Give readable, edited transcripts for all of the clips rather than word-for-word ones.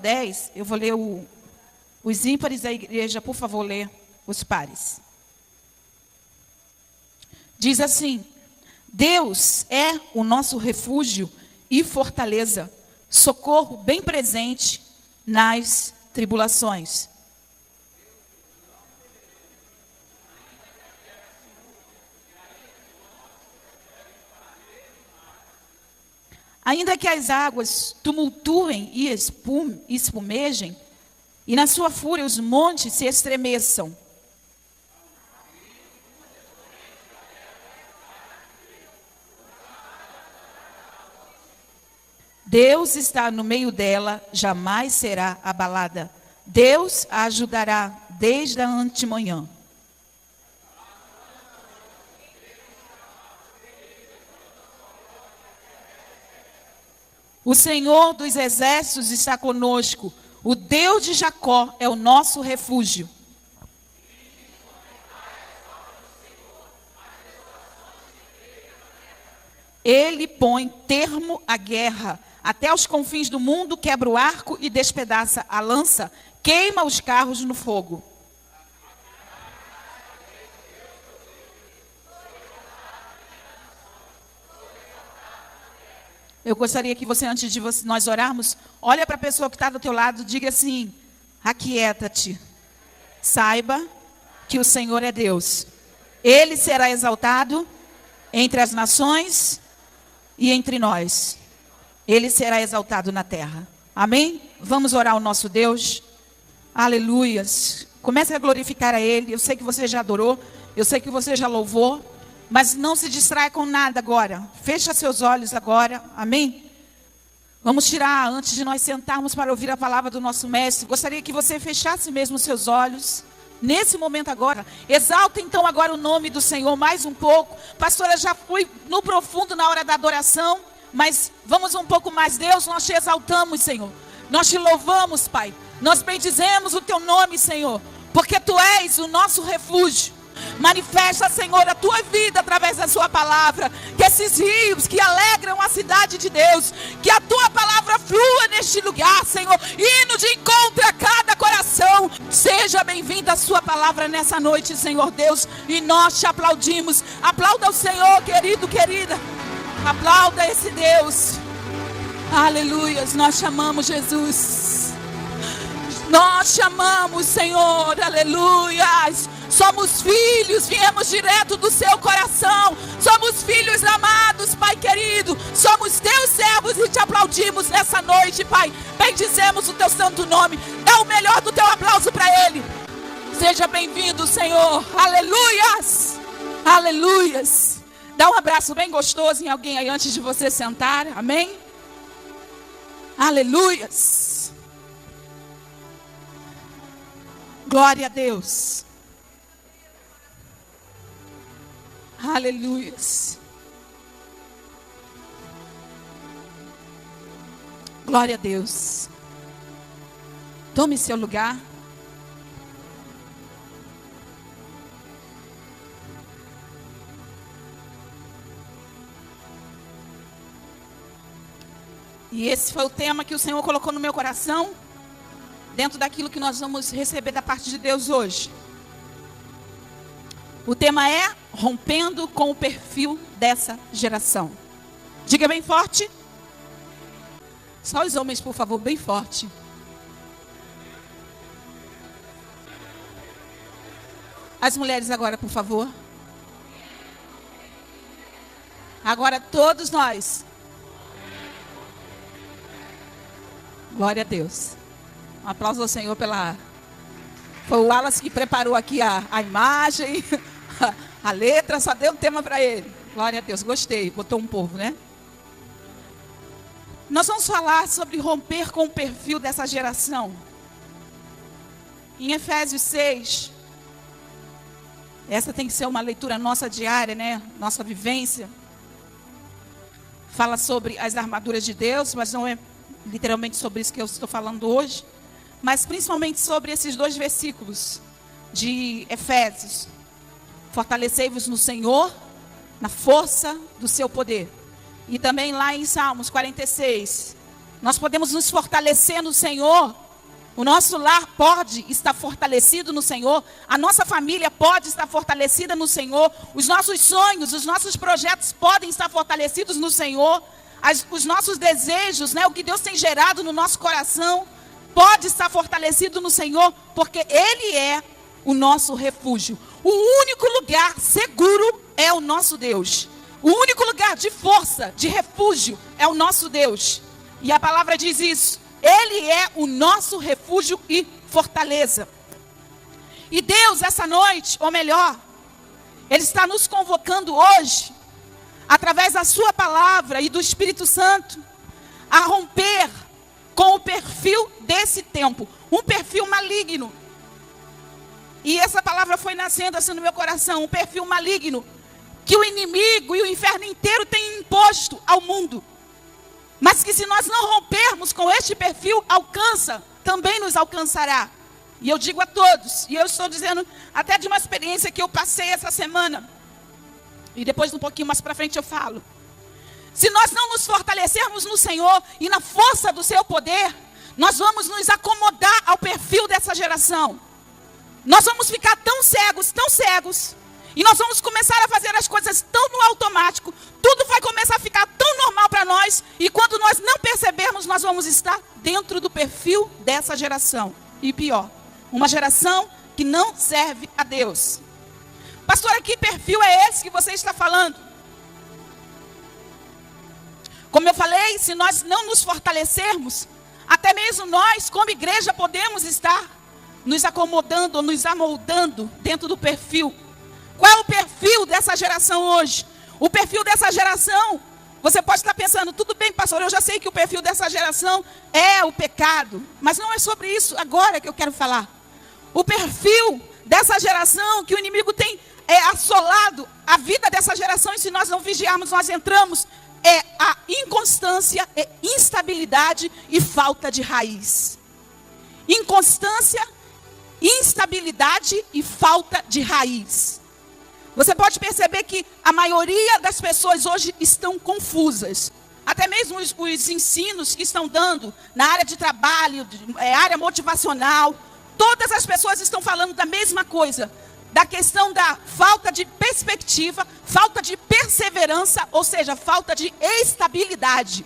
10, eu vou ler os ímpares. A igreja, por favor, lê os pares. Diz assim: Deus é o nosso refúgio e fortaleza, socorro bem presente nas tribulações. Ainda que as águas tumultuem e espumejem, e na sua fúria os montes se estremeçam. Deus está no meio dela, jamais será abalada. Deus a ajudará desde a antemanhã. O Senhor dos exércitos está conosco. O Deus de Jacó é o nosso refúgio. Ele põe termo à guerra. Até os confins do mundo quebra o arco e despedaça a lança. Queima os carros no fogo. Eu gostaria que você, antes de nós orarmos, olha para a pessoa que está do teu lado e diga assim: aquieta-te. Saiba que o Senhor é Deus. Ele será exaltado entre as nações e entre nós. Ele será exaltado na terra. Amém? Vamos orar ao nosso Deus. Aleluias. Comece a glorificar a Ele. Eu sei que você já adorou. Eu sei que você já louvou. Mas não se distraia com nada agora. Fecha seus olhos agora. Amém? Vamos tirar, antes de nós sentarmos para ouvir a palavra do nosso mestre. Gostaria que você fechasse mesmo os seus olhos. Nesse momento agora. Exalta então agora o nome do Senhor mais um pouco. Pastora, já fui no profundo na hora da adoração. Mas vamos um pouco mais. Deus, nós te exaltamos, Senhor. Nós te louvamos, Pai. Nós bendizemos o teu nome, Senhor. Porque tu és o nosso refúgio. Manifesta, Senhor, a tua vida através da sua palavra. Que esses rios que alegram a cidade de Deus, que a tua palavra flua neste lugar, Senhor, indo de encontro a cada coração. Seja bem-vinda a sua palavra nessa noite, Senhor Deus. E nós te aplaudimos. Aplauda o Senhor, querido, querida. Aplauda esse Deus. Aleluias, nós chamamos Jesus. Nós chamamos, Senhor, aleluias. Somos filhos, viemos direto do seu coração. Somos filhos amados, Pai querido. Somos teus servos e te aplaudimos nessa noite, Pai. Bendizemos o teu santo nome. Dá o melhor do teu aplauso para Ele. Seja bem-vindo, Senhor. Aleluias. Aleluias. Dá um abraço bem gostoso em alguém aí antes de você sentar. Amém? Aleluias. Glória a Deus. Aleluias. Glória a Deus. Tome seu lugar. E esse foi o tema que o Senhor colocou no meu coração, dentro daquilo que nós vamos receber da parte de Deus hoje. O tema é rompendo com o perfil dessa geração. Diga bem forte. Só os homens, por favor, bem forte. As mulheres agora, por favor. Agora todos nós. Glória a Deus. Um aplauso ao Senhor pela... Foi o Wallace que preparou aqui a imagem, a letra, só deu um tema para ele. Glória a Deus, gostei, botou um povo, né? Nós vamos falar sobre romper com o perfil dessa geração. Em Efésios 6, essa tem que ser uma leitura nossa diária, né? Nossa vivência. Fala sobre as armaduras de Deus, mas não é literalmente sobre isso que eu estou falando hoje, mas principalmente sobre esses 2 versículos de Efésios. Fortalecei-vos no Senhor, na força do seu poder. E também lá em Salmos 46, nós podemos nos fortalecer no Senhor. O nosso lar pode estar fortalecido no Senhor. A nossa família pode estar fortalecida no Senhor. Os nossos sonhos, os nossos projetos podem estar fortalecidos no Senhor. Os nossos desejos, né, o que Deus tem gerado no nosso coração, pode estar fortalecido no Senhor, porque Ele é o nosso refúgio. O único lugar seguro é o nosso Deus. O único lugar de força, de refúgio, é o nosso Deus. E a palavra diz isso. Ele é o nosso refúgio e fortaleza. E Deus, essa noite, ou melhor, Ele está nos convocando hoje, através da sua palavra e do Espírito Santo, a romper com o perfil desse tempo. Um perfil maligno. E essa palavra foi nascendo assim no meu coração. Um perfil maligno que o inimigo e o inferno inteiro têm imposto ao mundo. Mas que se nós não rompermos com este perfil, também nos alcançará. E eu digo a todos, e eu estou dizendo até de uma experiência que eu passei essa semana. E depois um pouquinho mais para frente eu falo. Se nós não nos fortalecermos no Senhor e na força do seu poder, nós vamos nos acomodar ao perfil dessa geração. Nós vamos ficar tão cegos, e nós vamos começar a fazer as coisas tão no automático, tudo vai começar a ficar tão normal para nós, e quando nós não percebermos, nós vamos estar dentro do perfil dessa geração. E pior, uma geração que não serve a Deus. Pastora, que perfil é esse que você está falando? Como eu falei, se nós não nos fortalecermos, até mesmo nós, como igreja, podemos estar nos acomodando ou nos amoldando dentro do perfil. Qual é o perfil dessa geração hoje? O perfil dessa geração, você pode estar pensando, tudo bem, pastor, eu já sei que o perfil dessa geração é o pecado. Mas não é sobre isso agora que eu quero falar. O perfil dessa geração que o inimigo tem assolado a vida dessa geração, e se nós não vigiarmos, nós entramos, é a inconstância, instabilidade e falta de raiz. Inconstância, instabilidade e falta de raiz. Você pode perceber que a maioria das pessoas hoje estão confusas. Até mesmo os ensinos que estão dando na área de trabalho, área motivacional, todas as pessoas estão falando da mesma coisa. Da questão da falta de perspectiva, falta de perseverança, ou seja, falta de estabilidade.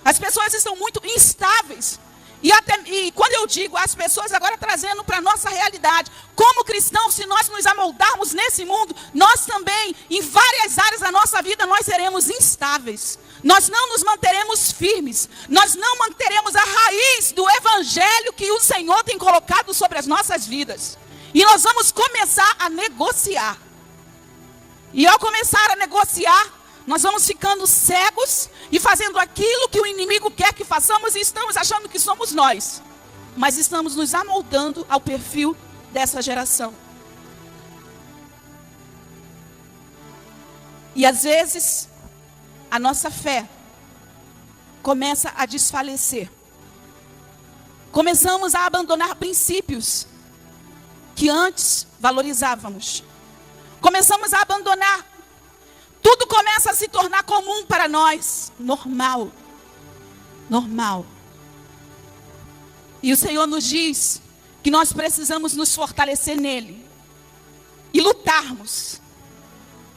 As pessoas estão muito instáveis. E quando eu digo as pessoas, agora trazendo para a nossa realidade, como cristãos, se nós nos amoldarmos nesse mundo, nós também, em várias áreas da nossa vida, nós seremos instáveis. Nós não nos manteremos firmes. Nós não manteremos a raiz do evangelho que o Senhor tem colocado sobre as nossas vidas. E nós vamos começar a negociar. E ao começar a negociar, nós vamos ficando cegos e fazendo aquilo que o inimigo quer que façamos, e estamos achando que somos nós. Mas estamos nos amoldando ao perfil dessa geração. E às vezes, a nossa fé começa a desfalecer. Começamos a abandonar princípios que antes valorizávamos. Começamos a abandonar. Tudo começa a se tornar comum para nós. Normal. Normal. E o Senhor nos diz que nós precisamos nos fortalecer nele. E lutarmos.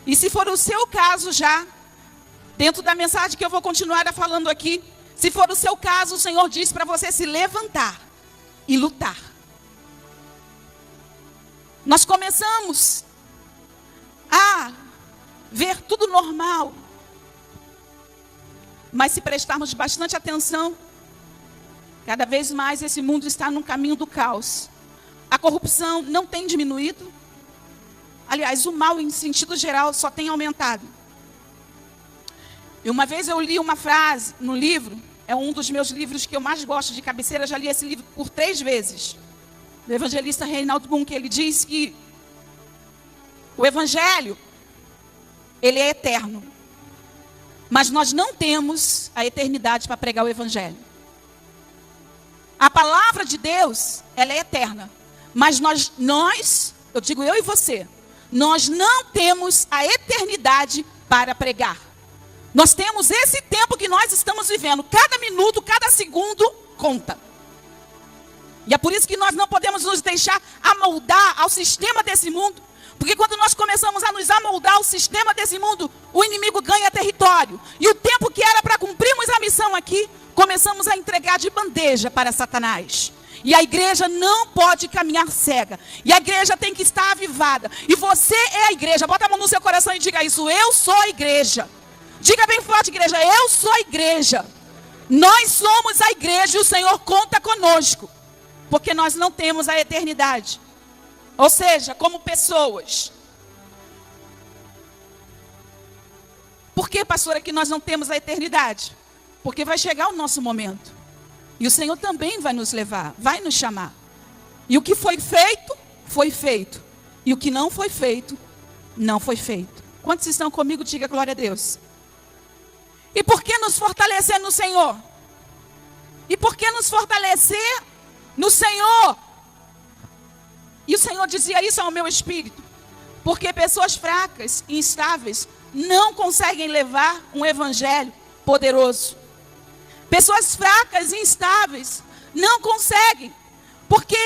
E se for o seu caso já, dentro da mensagem que eu vou continuar falando aqui, se for o seu caso, o Senhor diz para você se levantar e lutar. Nós começamos a ver tudo normal. Mas se prestarmos bastante atenção, cada vez mais esse mundo está no caminho do caos. A corrupção não tem diminuído. Aliás, o mal em sentido geral só tem aumentado. E uma vez eu li uma frase no livro, é um dos meus livros que eu mais gosto de cabeceira, já li esse livro por 3 vezes. Do evangelista Reinaldo Bunke, ele diz que o evangelho, ele é eterno. Mas nós não temos a eternidade para pregar o evangelho. A palavra de Deus, ela é eterna. Mas nós, eu digo eu e você, nós não temos a eternidade para pregar. Nós temos esse tempo que nós estamos vivendo. Cada minuto, cada segundo conta. E é por isso que nós não podemos nos deixar amoldar ao sistema desse mundo. Porque quando nós começamos a nos amoldar ao sistema desse mundo, o inimigo ganha território. E o tempo que era para cumprirmos a missão aqui, começamos a entregar de bandeja para Satanás. E a igreja não pode caminhar cega. E a igreja tem que estar avivada. E você é a igreja. Bota a mão no seu coração e diga isso. Eu sou a igreja. Diga bem forte, igreja. Eu sou a igreja. Nós somos a igreja e o Senhor conta conosco. Porque nós não temos a eternidade. Ou seja, como pessoas. Por que, pastora, que nós não temos a eternidade? Porque vai chegar o nosso momento. E o Senhor também vai nos levar, vai nos chamar. E o que foi feito, foi feito. E o que não foi feito, não foi feito. Quantos estão comigo? Diga glória a Deus. E por que nos fortalecer no Senhor? E por que nos fortalecer no Senhor? E o Senhor dizia isso ao meu espírito. Porque pessoas fracas e instáveis não conseguem levar um evangelho poderoso. Pessoas fracas e instáveis não conseguem. Porque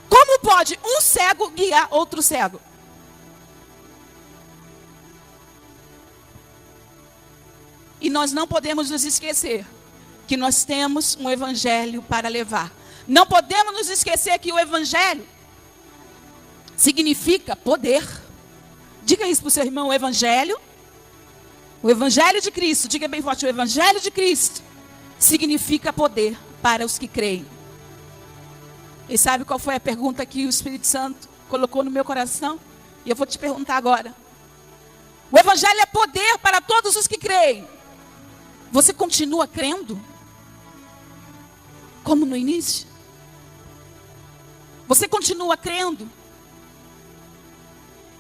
como pode um cego guiar outro cego? E nós não podemos nos esquecer que nós temos um evangelho para levar. Não podemos nos esquecer que o evangelho significa poder. Diga isso para o seu irmão, o evangelho de Cristo, diga bem forte, o evangelho de Cristo significa poder para os que creem. E sabe qual foi a pergunta que o Espírito Santo colocou no meu coração? E eu vou te perguntar agora. O evangelho é poder para todos os que creem. Você continua crendo? Como no início? Você continua crendo?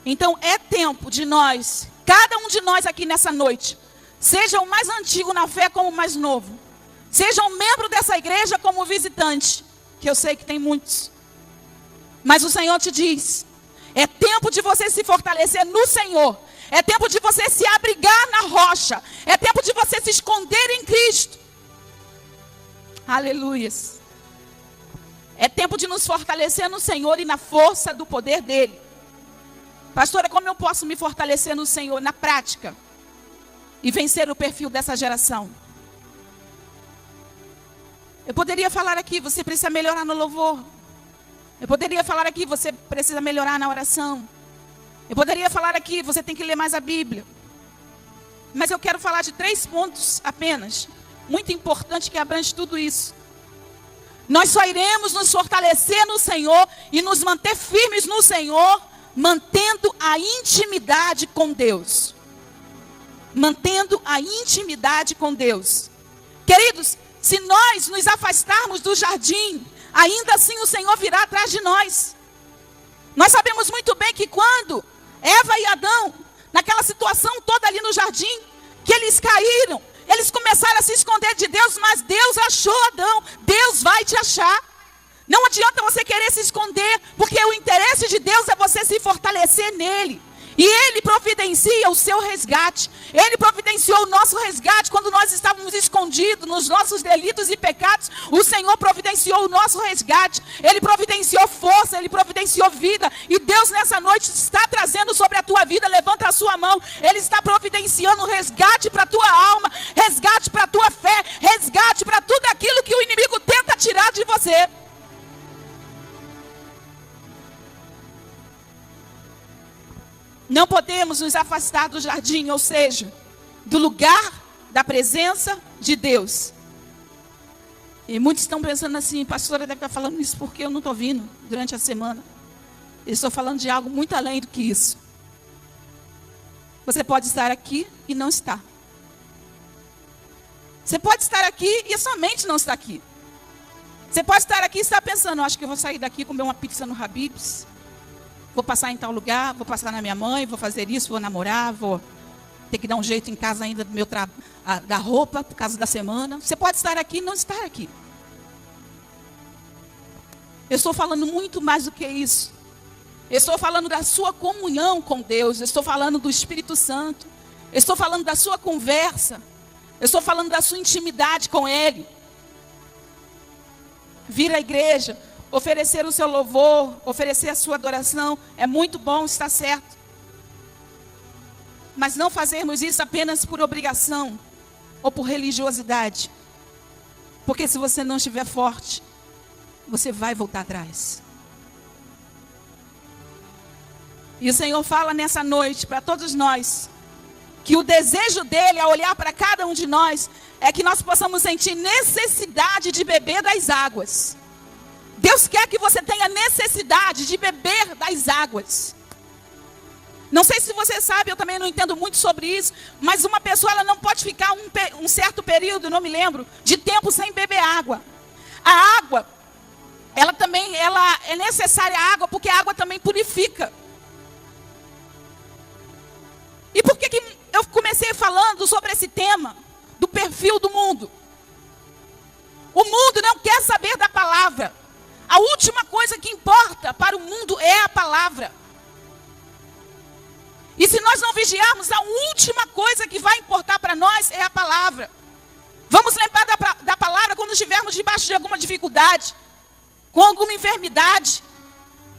Então é tempo de nós, cada um de nós aqui nessa noite, seja o mais antigo na fé como o mais novo, seja um membro dessa igreja como visitante, que eu sei que tem muitos. Mas o Senhor te diz, é tempo de você se fortalecer no Senhor. É tempo de você se abrigar na rocha. É tempo de você se esconder em Cristo. Aleluias. É tempo de nos fortalecer no Senhor e na força do poder dEle. Pastora, como eu posso me fortalecer no Senhor na prática e vencer o perfil dessa geração? Eu poderia falar aqui, você precisa melhorar no louvor. Eu poderia falar aqui, você precisa melhorar na oração. Eu poderia falar aqui, você tem que ler mais a Bíblia. Mas eu quero falar de 3 pontos apenas, muito importante, que abrange tudo isso. Nós só iremos nos fortalecer no Senhor e nos manter firmes no Senhor, mantendo a intimidade com Deus. Mantendo a intimidade com Deus. Queridos, se nós nos afastarmos do jardim, ainda assim o Senhor virá atrás de nós. Nós sabemos muito bem que quando Eva e Adão, naquela situação toda ali no jardim, que eles caíram, eles começaram a se esconder de Deus, mas Deus achou Adão. Deus vai te achar. Não adianta você querer se esconder, porque o interesse de Deus é você se fortalecer nele. E Ele providencia o seu resgate. Ele providenciou o nosso resgate quando nós estávamos escondidos nos nossos delitos e pecados. O Senhor providenciou o nosso resgate. Ele providenciou força, Ele providenciou vida. E Deus nessa noite está trazendo sobre a tua vida. Levanta a sua mão. Ele está providenciando resgate para a tua alma, resgate para a tua fé, resgate para tudo aquilo que o inimigo tenta tirar de você. Não podemos nos afastar do jardim, ou seja, do lugar da presença de Deus. E muitos estão pensando assim, pastora deve estar falando isso porque eu não estou vindo durante a semana. Eu estou falando de algo muito além do que isso. Você pode estar aqui e não estar. Você pode estar aqui e a sua mente não está aqui. Você pode estar aqui e estar pensando, acho que eu vou sair daqui e comer uma pizza no Habib's. Vou passar em tal lugar, vou passar na minha mãe, vou fazer isso, vou namorar, vou ter que dar um jeito em casa ainda do meu da roupa, por causa da semana. Você pode estar aqui e não estar aqui. Eu estou falando muito mais do que isso. Eu estou falando da sua comunhão com Deus. Eu estou falando do Espírito Santo. Eu estou falando da sua conversa. Eu estou falando da sua intimidade com Ele. Vir à igreja, oferecer o seu louvor, oferecer a sua adoração, é muito bom, está certo. Mas não fazermos isso apenas por obrigação ou por religiosidade. Porque se você não estiver forte, você vai voltar atrás. E o Senhor fala nessa noite para todos nós, que o desejo dele, ao olhar para cada um de nós, é que nós possamos sentir necessidade de beber das águas. Deus quer que você tenha necessidade de beber das águas. Não sei se você sabe, eu também não entendo muito sobre isso, mas uma pessoa ela não pode ficar um certo período, não me lembro, de tempo sem beber água. A água, ela é necessária a água, porque a água também purifica. E por que eu comecei falando sobre esse tema do perfil do mundo? O mundo não quer saber da palavra. A última coisa que importa para o mundo é a palavra. E se nós não vigiarmos, a última coisa que vai importar para nós é a palavra. Vamos lembrar da palavra quando estivermos debaixo de alguma dificuldade, com alguma enfermidade,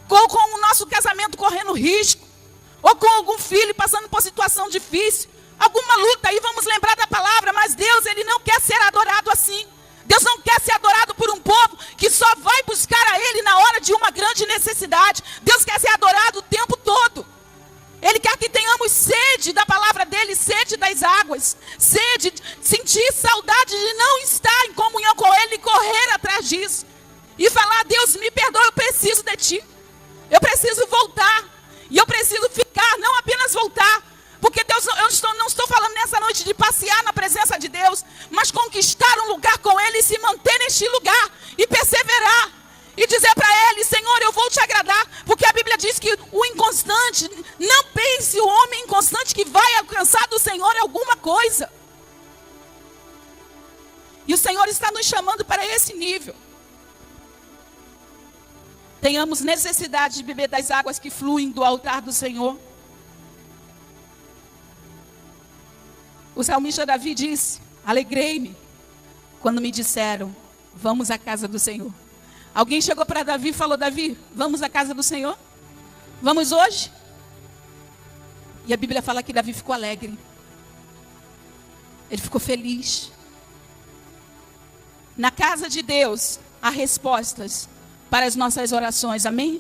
ou com o nosso casamento correndo risco, ou com algum filho passando por situação difícil, alguma luta aí, vamos lembrar da palavra. Mas Deus, Ele não quer ser adorado assim. Deus não quer ser adorado por um povo que só vai buscar a Ele na hora de uma grande necessidade. Deus quer ser adorado o tempo todo. Ele quer que tenhamos sede da palavra dEle, sede das águas, sede, sentir saudade de não estar em comunhão com Ele e correr atrás disso. E falar: Deus, me perdoa, eu preciso de Ti. Eu preciso voltar. E eu preciso ficar, não apenas voltar. Porque Deus, eu não estou falando nessa noite de passear na presença de Deus, mas conquistar um lugar com Ele e se manter neste lugar e perseverar. E dizer para Ele: Senhor, eu vou te agradar. Porque a Bíblia diz que o inconstante, não pense o homem inconstante que vai alcançar do Senhor alguma coisa. E o Senhor está nos chamando para esse nível. Tenhamos necessidade de beber das águas que fluem do altar do Senhor. O salmista Davi disse: alegrei-me quando me disseram: vamos à casa do Senhor. Alguém chegou para Davi e falou: Davi, vamos à casa do Senhor? Vamos hoje? E a Bíblia fala que Davi ficou alegre. Ele ficou feliz. Na casa de Deus há respostas para as nossas orações, amém?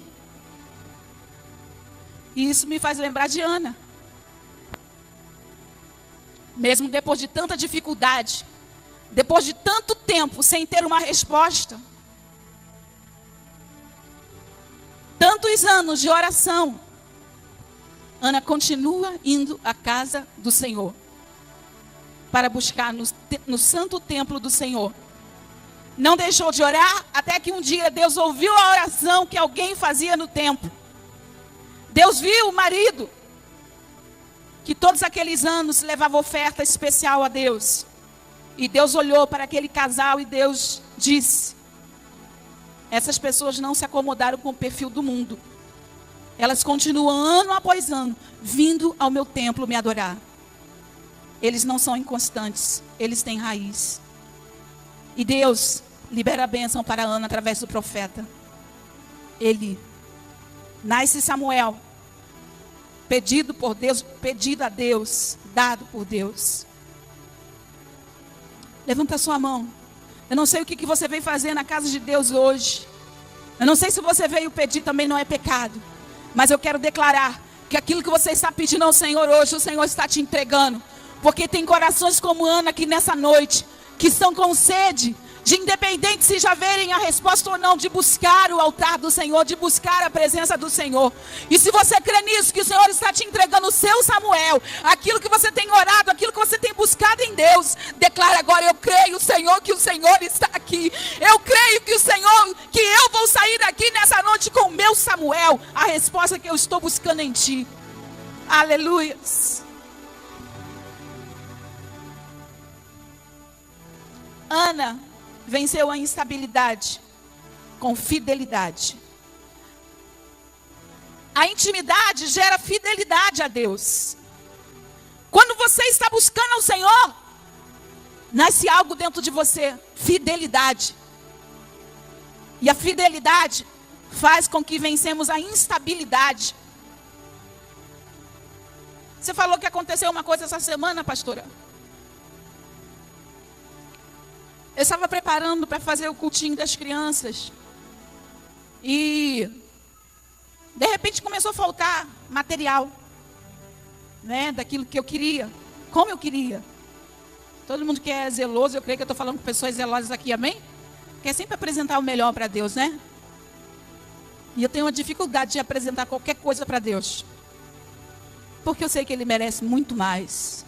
E isso me faz lembrar de Ana. Mesmo depois de tanta dificuldade, depois de tanto tempo sem ter uma resposta, tantos anos de oração, Ana continua indo à casa do Senhor, para buscar no santo templo do Senhor. Não deixou de orar, até que um dia Deus ouviu a oração que alguém fazia no templo. Deus viu o marido, que todos aqueles anos levava oferta especial a Deus. E Deus olhou para aquele casal e Deus disse: essas pessoas não se acomodaram com o perfil do mundo. Elas continuam ano após ano vindo ao meu templo me adorar. Eles não são inconstantes, eles têm raiz. E Deus libera a bênção para Ana através do profeta. Ele nasce Samuel, pedido por Deus, pedido a Deus, dado por Deus. Levanta a sua mão. Eu não sei o que você veio fazer na casa de Deus hoje. Eu não sei se você veio pedir, também não é pecado. Mas eu quero declarar que aquilo que você está pedindo ao Senhor hoje, o Senhor está te entregando. Porque tem corações como Ana aqui nessa noite, que estão com sede, de independente se já verem a resposta ou não, de buscar o altar do Senhor, de buscar a presença do Senhor. E se você crê nisso, que o Senhor está te entregando o seu Samuel, aquilo que você tem orado, aquilo que você tem buscado em Deus, declara agora: eu creio, Senhor, que o Senhor está aqui. Eu creio que o Senhor, que eu vou sair daqui nessa noite com o meu Samuel, a resposta que eu estou buscando em Ti. Aleluias. Ana venceu a instabilidade com fidelidade. A intimidade gera fidelidade a Deus. Quando você está buscando ao Senhor, nasce algo dentro de você, fidelidade. E a fidelidade faz com que vencemos a instabilidade. Você falou que aconteceu uma coisa essa semana, pastora. Eu estava preparando para fazer o cultinho das crianças. E de repente começou a faltar material, né, daquilo que eu queria, como eu queria. Todo mundo que é zeloso, eu creio que eu estou falando com pessoas zelosas aqui, amém? Quer sempre apresentar o melhor para Deus, né? E eu tenho uma dificuldade de apresentar qualquer coisa para Deus, porque eu sei que Ele merece muito mais.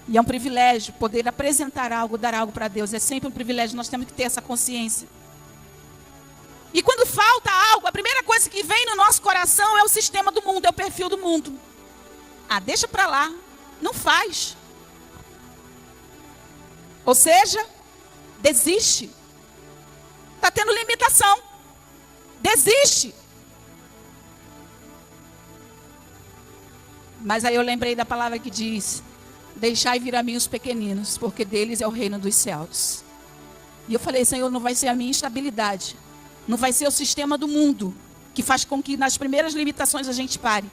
E é um privilégio poder apresentar algo, dar algo para Deus. É sempre um privilégio, nós temos que ter essa consciência. E quando falta algo, a primeira coisa que vem no nosso coração é o sistema do mundo, é o perfil do mundo. Ah, deixa para lá, não faz. Ou seja, desiste. Está tendo limitação. Desiste. Mas aí eu lembrei da palavra que diz: deixai vir a mim os pequeninos, porque deles é o reino dos céus. E eu falei: Senhor, não vai ser a minha instabilidade, não vai ser o sistema do mundo que faz com que nas primeiras limitações a gente pare,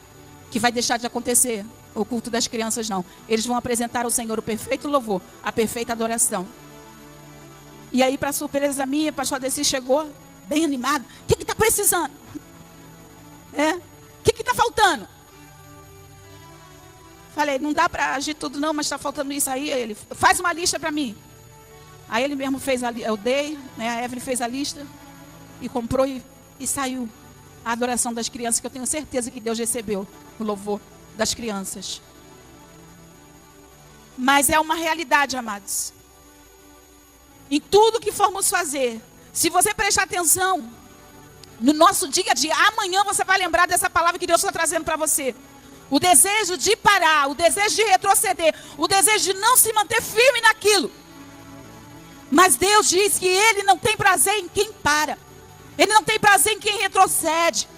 que vai deixar de acontecer o culto das crianças, não. Eles vão apresentar ao Senhor o perfeito louvor, a perfeita adoração. E aí, para surpresa minha, o pastor Adeci chegou bem animado. O que está precisando? O que está faltando? Falei: não dá para agir tudo não, mas está faltando isso aí. Ele: faz uma lista para mim. Aí ele mesmo fez, eu dei, né, a Evelyn fez a lista e comprou e saiu a adoração das crianças, que eu tenho certeza que Deus recebeu o louvor das crianças. Mas é uma realidade, amados. Em tudo que formos fazer, se você prestar atenção no nosso dia a dia, amanhã você vai lembrar dessa palavra que Deus está trazendo para você. O desejo de parar, o desejo de retroceder, o desejo de não se manter firme naquilo. Mas Deus diz que Ele não tem prazer em quem para. Ele não tem prazer em quem retrocede.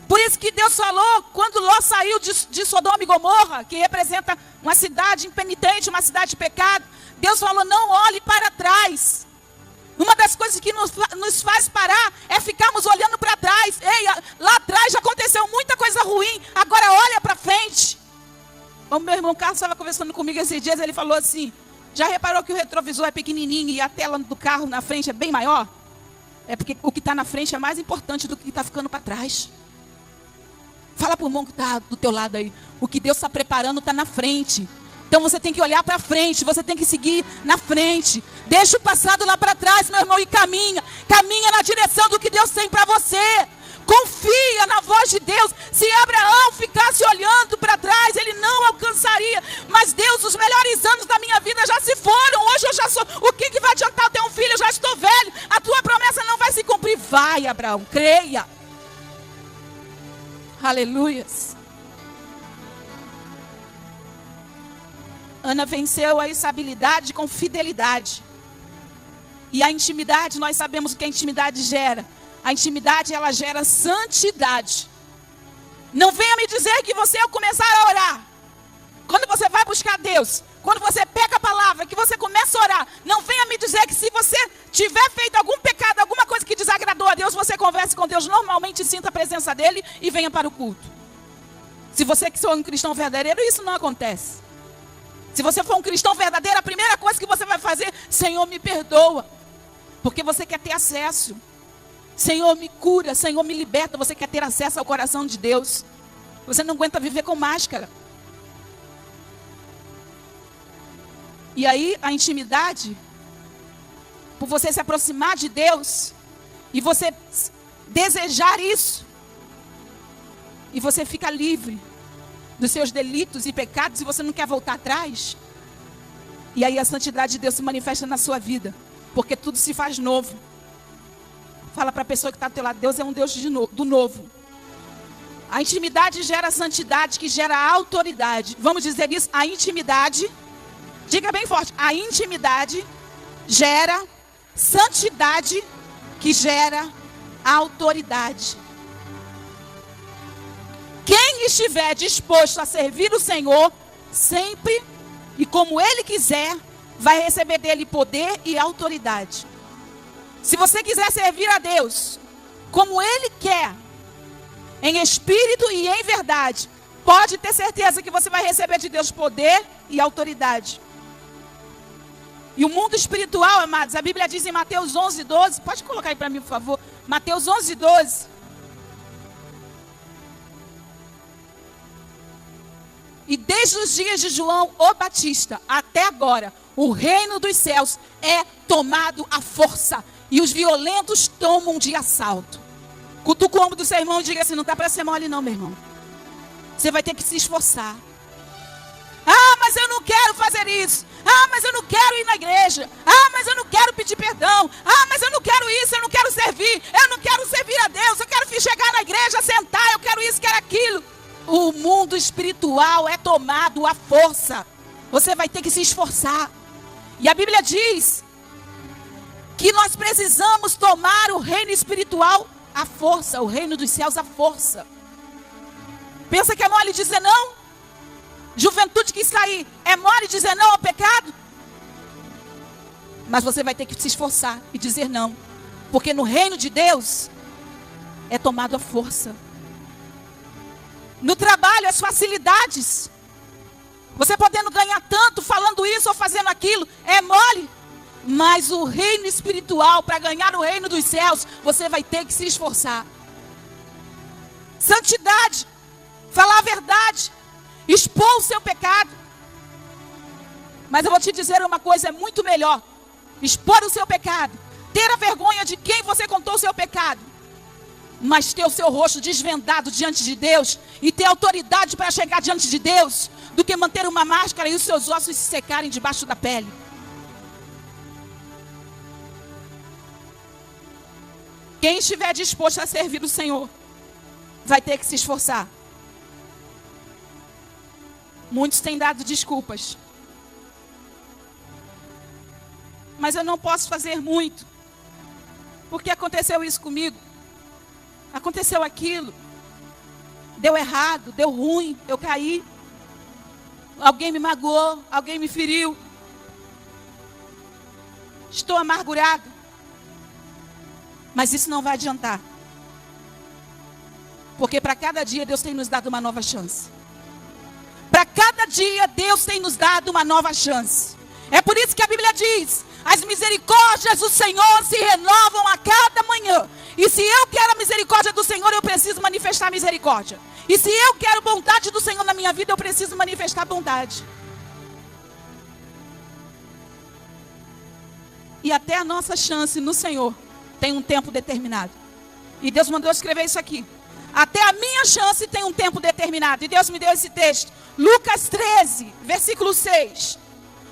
Por isso que Deus falou, quando Ló saiu de Sodoma e Gomorra, que representa uma cidade impenitente, uma cidade de pecado, Deus falou: não olhe para trás. Uma das coisas que nos faz parar é ficarmos olhando para trás. Ei, lá atrás já aconteceu muita coisa ruim, agora olha para frente. O meu irmão Carlos estava conversando comigo esses dias, ele falou assim: já reparou que o retrovisor é pequenininho e a tela do carro na frente é bem maior? É porque o que está na frente é mais importante do que está ficando para trás. Fala para o irmão que está do teu lado aí: o que Deus está preparando está na frente. Então você tem que olhar para frente, você tem que seguir na frente. Deixa o passado lá para trás, meu irmão, e caminha. Caminha na direção do que Deus tem para você. Confia na voz de Deus. Se Abraão ficasse olhando para trás, ele não alcançaria. Mas Deus, os melhores anos da minha vida já se foram. Hoje eu já sou. O que vai adiantar eu ter um filho? Eu já estou velho. A tua promessa não vai se cumprir. Vai, Abraão, creia. Aleluias. Ana venceu a instabilidade com fidelidade. E a intimidade, nós sabemos o que a intimidade gera. A intimidade, ela gera santidade. Não venha me dizer que você, ao começar a orar, quando você vai buscar Deus, quando você pega a palavra, que você começa a orar, não venha me dizer que se você tiver feito algum pecado, alguma coisa que desagradou a Deus, você converse com Deus normalmente, sinta a presença dele e venha para o culto. Se você que for um cristão verdadeiro, isso não acontece. Se você for um cristão verdadeiro, a primeira coisa que você vai fazer: Senhor, me perdoa. Porque você quer ter acesso. Senhor, me cura, Senhor, me liberta. Você quer ter acesso ao coração de Deus. Você não aguenta viver com máscara. E aí a intimidade, por você se aproximar de Deus, e você desejar isso, e você fica livre dos seus delitos e pecados, e você não quer voltar atrás. E aí a santidade de Deus se manifesta na sua vida, porque tudo se faz novo. Fala para a pessoa que está do teu lado: Deus é um Deus do novo. A intimidade gera santidade, que gera autoridade. Vamos dizer isso: a intimidade, diga bem forte, a intimidade gera santidade, que gera autoridade. Quem estiver disposto a servir o Senhor, sempre e como Ele quiser, vai receber dele poder e autoridade. Se você quiser servir a Deus como Ele quer, em espírito e em verdade, pode ter certeza que você vai receber de Deus poder e autoridade. E o mundo espiritual, amados, a Bíblia diz em Mateus 11:12, pode colocar aí para mim, por favor, Mateus 11:12. E desde os dias de João o Batista até agora, o reino dos céus é tomado à força e os violentos tomam de assalto. Cutuca o ombro do seu irmão e diga assim: não está para ser mole não, meu irmão. Você vai ter que se esforçar. Ah, mas eu não quero fazer isso. Ah, mas eu não quero ir na igreja. Ah, mas eu não quero pedir perdão. Ah, mas eu não quero isso, eu não quero servir. Eu não quero servir a Deus. Eu quero chegar na igreja, sentar, eu quero isso, quero aquilo. O mundo espiritual é tomado à força. Você vai ter que se esforçar. E a Bíblia diz que nós precisamos tomar o reino espiritual à força, o reino dos céus à força. Pensa que é mole dizer não? Juventude que está aí, é mole dizer não ao pecado? Mas você vai ter que se esforçar e dizer não. Porque no reino de Deus é tomado à força. No trabalho, as facilidades. Você podendo ganhar tanto, falando isso ou fazendo aquilo, é mole. Mas o reino espiritual, para ganhar o reino dos céus, você vai ter que se esforçar. Santidade, falar a verdade, expor o seu pecado. Mas eu vou te dizer uma coisa, é muito melhor expor o seu pecado, ter a vergonha de quem você contou o seu pecado, mas ter o seu rosto desvendado diante de Deus e ter autoridade para chegar diante de Deus, do que manter uma máscara e os seus ossos se secarem debaixo da pele. Quem estiver disposto a servir o Senhor vai ter que se esforçar. Muitos têm dado desculpas. Mas eu não posso fazer muito, porque aconteceu isso comigo. Aconteceu aquilo. Deu errado, deu ruim, eu caí. Alguém me magoou, alguém me feriu. Estou amargurado. Mas isso não vai adiantar. Porque para cada dia Deus tem nos dado uma nova chance. Para cada dia Deus tem nos dado uma nova chance. É por isso que a Bíblia diz: as misericórdias do Senhor se renovam a cada manhã. E se eu quero a misericórdia do Senhor, eu preciso manifestar misericórdia. E se eu quero bondade do Senhor na minha vida, eu preciso manifestar bondade. E até a nossa chance no Senhor tem um tempo determinado. E Deus mandou escrever isso aqui. Até a minha chance tem um tempo determinado. E Deus me deu esse texto. Lucas 13, versículo 6.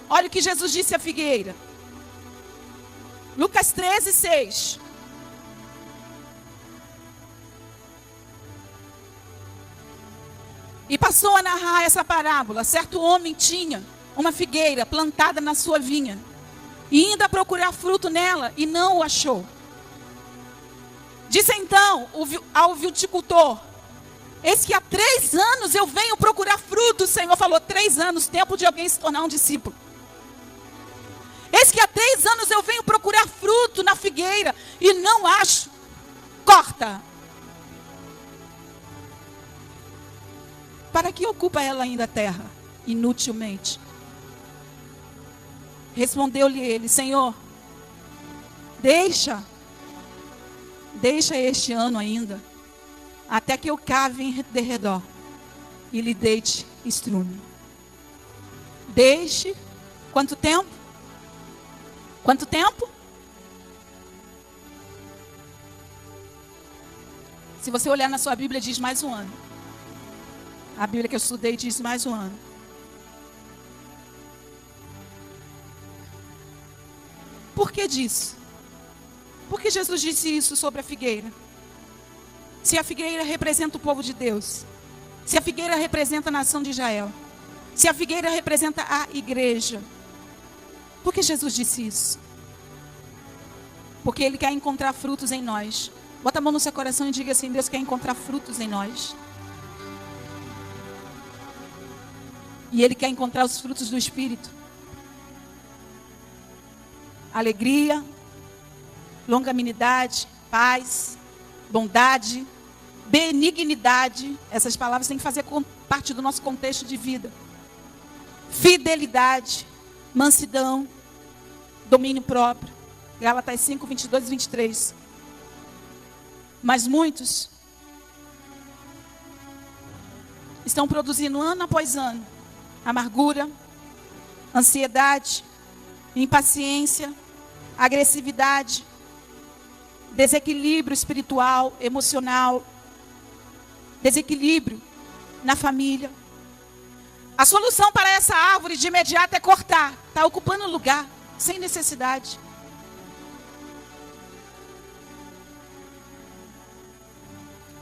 Olha o que Jesus disse à figueira. Lucas 13, 6. E passou a narrar essa parábola. Certo homem tinha uma figueira plantada na sua vinha, e ainda procurar fruto nela, e não o achou. Disse então ao viticultor: eis que há 3 anos eu venho procurar fruto. O Senhor falou: 3 anos, tempo de alguém se tornar um discípulo. Eis que há 3 anos eu venho procurar fruto na figueira e não acho. Corta. Para que ocupa ela ainda a terra, inutilmente? Respondeu-lhe ele: Senhor, deixa este ano ainda, até que eu cave em derredor e lhe deite estrume. Deixe, quanto tempo? Quanto tempo? Se você olhar na sua Bíblia, diz mais um ano. A Bíblia que eu estudei diz mais um ano. Por que disso? Por que Jesus disse isso sobre a figueira? Se a figueira representa o povo de Deus, se a figueira representa a nação de Israel, se a figueira representa a igreja, por que Jesus disse isso? Porque Ele quer encontrar frutos em nós. Bota a mão no seu coração e diga assim: Deus quer encontrar frutos em nós. E Ele quer encontrar os frutos do Espírito. Alegria, longanimidade, paz, bondade, benignidade. Essas palavras têm que fazer parte do nosso contexto de vida. Fidelidade, mansidão, domínio próprio. Gálatas 5, 22 e 23. Mas muitos estão produzindo ano após ano amargura, ansiedade, impaciência, agressividade, desequilíbrio espiritual, emocional, desequilíbrio na família. A solução para essa árvore de imediato é cortar. Está ocupando o lugar, sem necessidade.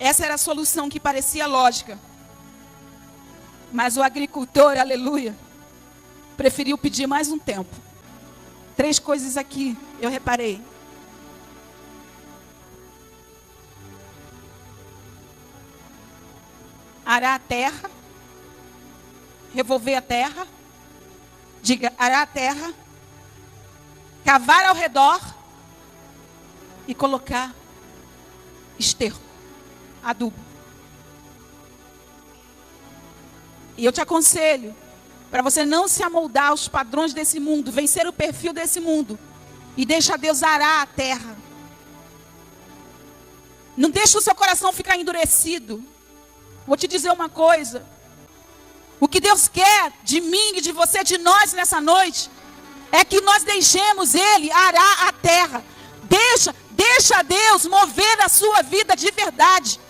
Essa era a solução que parecia lógica. Mas o agricultor, aleluia, preferiu pedir mais um tempo. 3 coisas aqui eu reparei. Arar a terra. Revolver a terra. Diga, arar a terra. Cavar ao redor. E colocar esterco, adubo. E eu te aconselho, para você não se amoldar aos padrões desse mundo, vencer o perfil desse mundo, e deixa Deus arar a terra. Não deixa o seu coração ficar endurecido. Vou te dizer uma coisa. O que Deus quer de mim e de você, de nós nessa noite, é que nós deixemos Ele arar a terra. Deixa Deus mover a sua vida de verdade.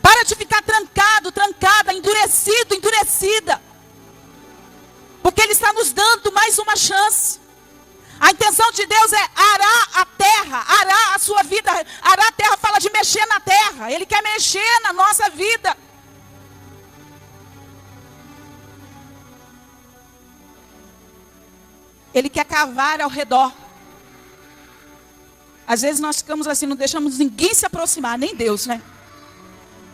Para de ficar trancado, trancada, endurecido, endurecida. Porque Ele está nos dando mais uma chance. A intenção de Deus é arar a terra, arar a sua vida. Arar a terra fala de mexer na terra. Ele quer mexer na nossa vida. Ele quer cavar ao redor. Às vezes nós ficamos assim, não deixamos ninguém se aproximar, nem Deus, né?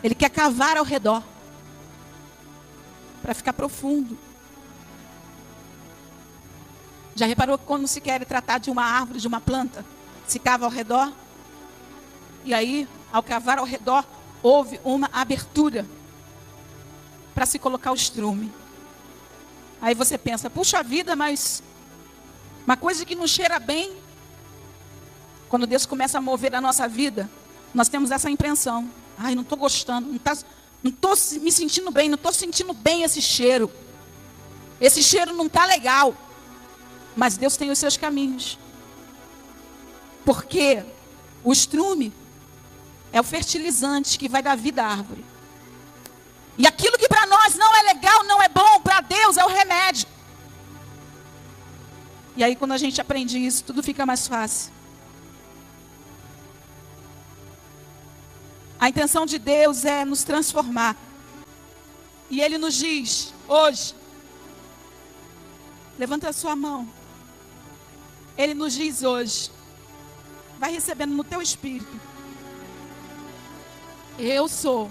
Ele quer cavar ao redor. Para ficar profundo. Já reparou que quando se quer tratar de uma árvore, de uma planta, se cava ao redor? E aí, ao cavar ao redor, houve uma abertura para se colocar o estrume. Aí você pensa, puxa vida, mas uma coisa que não cheira bem. Quando Deus começa a mover a nossa vida, nós temos essa impressão. Ai, não estou gostando, não estou me sentindo bem, não estou sentindo bem esse cheiro. Esse cheiro não está legal. Mas Deus tem os seus caminhos. Porque o estrume é o fertilizante que vai dar vida à árvore. E aquilo que para nós não é legal, não é bom, para Deus é o remédio. E aí quando a gente aprende isso, tudo fica mais fácil. A intenção de Deus é nos transformar. E Ele nos diz, hoje, levanta a sua mão. Ele nos diz hoje, vai recebendo no teu espírito. Eu sou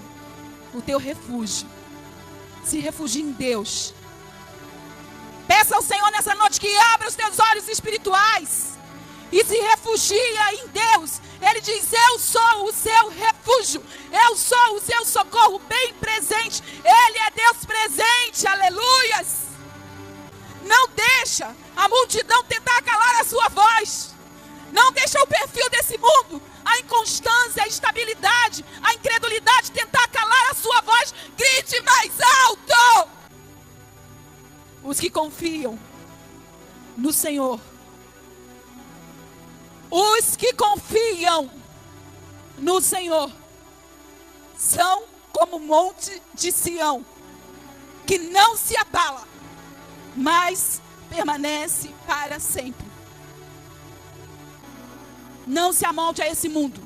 o teu refúgio. Se refugie em Deus. Peça ao Senhor nessa noite que abra os teus olhos espirituais. E se refugia em Deus. Ele diz, eu sou o seu refúgio. Eu sou o seu socorro bem presente. Ele é Deus presente, aleluias. Não deixa a multidão tentar calar a sua voz. Não deixa o perfil desse mundo, a inconstância, a instabilidade, a incredulidade tentar calar a sua voz. Grite mais alto. Os que confiam no Senhor. Os que confiam no Senhor são como o monte de Sião, que não se abala, mas permanece para sempre. Não se amolde a esse mundo.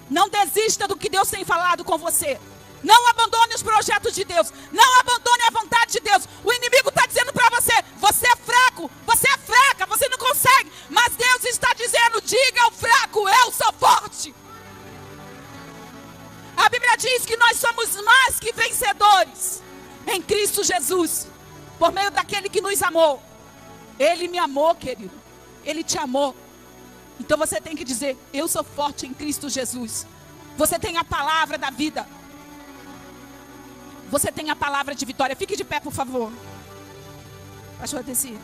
Não desista do que Deus tem falado com você. Não abandone os projetos de Deus. Não abandone a vontade de Deus. O inimigo está dizendo para você, você é fraco, você é fraca, você não consegue. Mas Deus está dizendo, diga ao fraco, eu sou forte. A Bíblia diz que nós somos mais que vencedores. em Cristo Jesus, por meio daquele que nos amou. Ele me amou, querido. Ele te amou. Então você tem que dizer: eu sou forte em Cristo Jesus. Você tem a palavra da vida. Você tem a palavra de vitória. Fique de pé, por favor. Pastor Tecido.